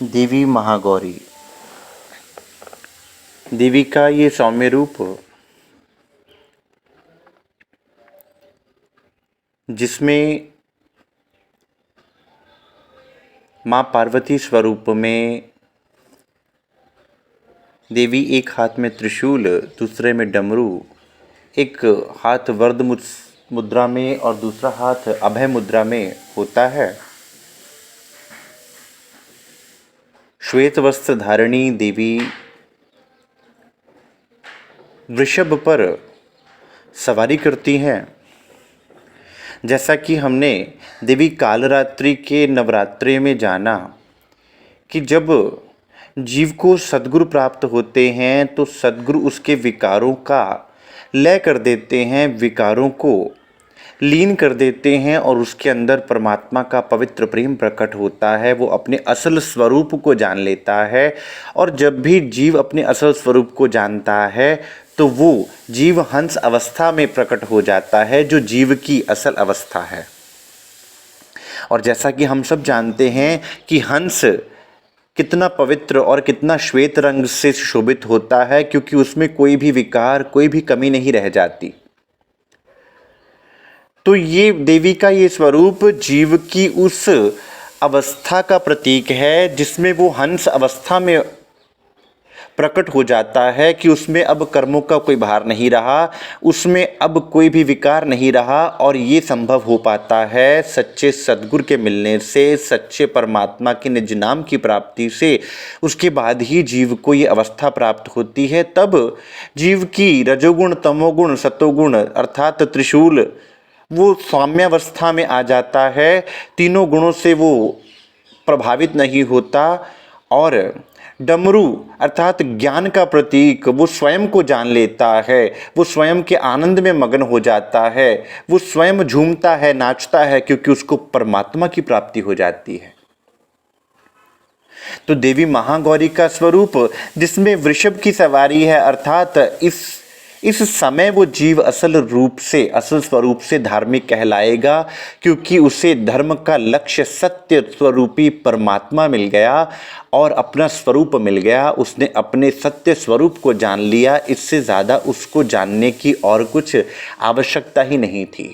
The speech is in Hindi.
देवी महागौरी। देवी का ये सौम्य रूप जिसमें माँ पार्वती स्वरूप में देवी एक हाथ में त्रिशूल, दूसरे में डमरू, एक हाथ वरद मुद्रा में और दूसरा हाथ अभय मुद्रा में होता है। श्वेत वस्त्र धारिणी देवी वृषभ पर सवारी करती हैं। जैसा कि हमने देवी कालरात्रि के नवरात्रि में जाना कि जब जीव को सद्गुरु प्राप्त होते हैं तो सद्गुरु उसके विकारों का लय कर देते हैं, विकारों को लीन कर देते हैं और उसके अंदर परमात्मा का पवित्र प्रेम प्रकट होता है। वो अपने असल स्वरूप को जान लेता है और जब भी जीव अपने असल स्वरूप को जानता है तो वो जीव हंस अवस्था में प्रकट हो जाता है, जो जीव की असल अवस्था है। और जैसा कि हम सब जानते हैं कि हंस कितना पवित्र और कितना श्वेत रंग से शोभित होता है, क्योंकि उसमें कोई भी विकार, कोई भी कमी नहीं रह जाती। तो ये देवी का ये स्वरूप जीव की उस अवस्था का प्रतीक है जिसमें वो हंस अवस्था में प्रकट हो जाता है कि उसमें अब कर्मों का कोई भार नहीं रहा, उसमें अब कोई भी विकार नहीं रहा। और ये संभव हो पाता है सच्चे सद्गुरु के मिलने से, सच्चे परमात्मा के निज नाम की प्राप्ति से। उसके बाद ही जीव को ये अवस्था प्राप्त होती है। तब जीव की रजोगुण, तमोगुण, सतोगुण अर्थात त्रिशूल वो साम्यावस्था में आ जाता है, तीनों गुणों से वो प्रभावित नहीं होता। और डमरू अर्थात ज्ञान का प्रतीक वो स्वयं को जान लेता है, वो स्वयं के आनंद में मग्न हो जाता है, वो स्वयं झूमता है, नाचता है, क्योंकि उसको परमात्मा की प्राप्ति हो जाती है। तो देवी महागौरी का स्वरूप जिसमें वृषभ की सवारी है, अर्थात इस समय वो जीव असल रूप से, असल स्वरूप से धार्मिक कहलाएगा, क्योंकि उसे धर्म का लक्ष्य सत्य स्वरूपी परमात्मा मिल गया और अपना स्वरूप मिल गया। उसने अपने सत्य स्वरूप को जान लिया। इससे ज़्यादा उसको जानने की और कुछ आवश्यकता ही नहीं थी।